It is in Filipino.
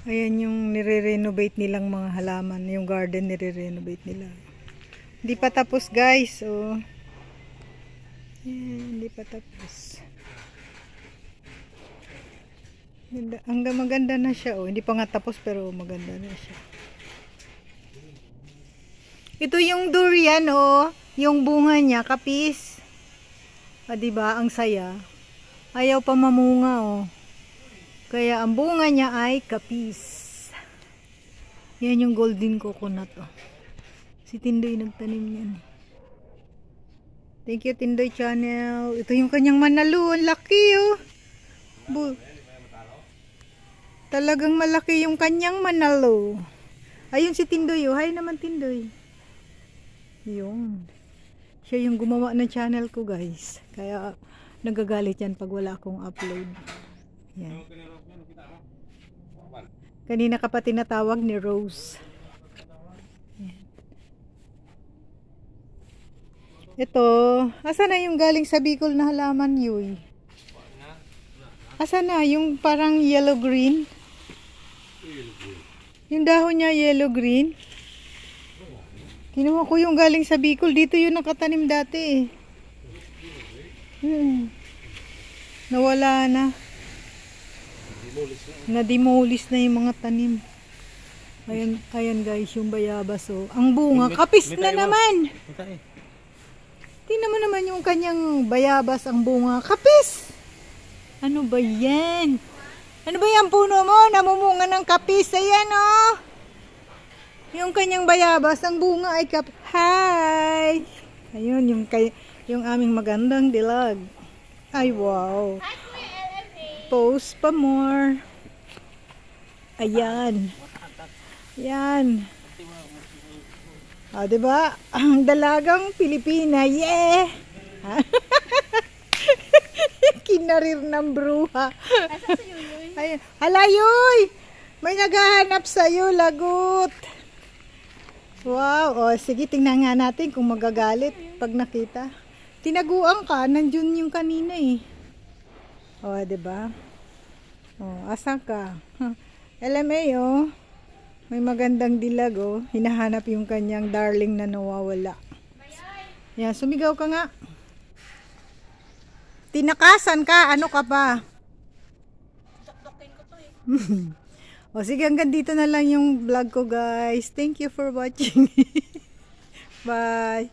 Ayan yung nire-renovate nilang mga halaman. Yung garden nire-renovate nila. Hindi pa tapos guys. Oh. Ayan, hindi pa tapos. Hanggang maganda na siya. Oh. Hindi pa nga tapos pero maganda na siya. Ito yung durian. Oh. Yung bunga niya, kapis. Ah, diba? Ang saya. Ayaw pa mamunga. Oh. Kaya ang bunga niya ay kapis. Yan yung golden coconut. Oh. Si Tindoy nagtanim yan. Thank you Tindoy Channel. Ito yung kanyang manalo. Ang laki oh. Talagang malaki yung kanyang manalo. Ayun si Tindoy oh. Hi naman Tindoy. Yun. Siya yung gumawa ng channel ko guys. Kaya nagagalit yan pag wala akong upload. Yan. Kanina ka pa tinatawag ni Rose. Yan. Ito, asa na yung galing sa Bicol na halaman yun? Asa na yung parang yellow green? Yung dahon niya yellow green? Kinuha ko yung galing sa Bicol. Dito yung nakatanim dati eh. Nawala na. Na-demolish na yung mga tanim. Ayan, ayan guys, yung bayabas oh. Ang bunga, kapis na naman. Tingnan mo naman yung kanyang bayabas, ang bunga, kapis. Ano ba yan? Ano ba yan puno mo? Namumunga ng kapis. Ayan oh. Yung kanyang bayabas, ang bunga ay kapis. Hi! Ayun, yung aming magandang dilag. Ay wow. Post pa more. Ayan. Yan. Ah, diba? Ang dalagang Pilipina. Yeah! Kinarir ng bruha. Ay, halayoy! May naghahanap sa'yo, lagot. Wow. O, sige, tingnan nga natin kung magagalit pag nakita. Tinaguan ka. Nandiyon yung kanina eh. O, diba? O, asan ka? LMA, oh. May magandang dilag, oh. Hinahanap yung kanyang darling na nawawala. Yan, sumigaw ka nga. Tinakasan ka. Ano ka pa? Dokdokin ko to eh. O, sige, hanggang dito na lang yung vlog ko, guys. Thank you for watching. Bye.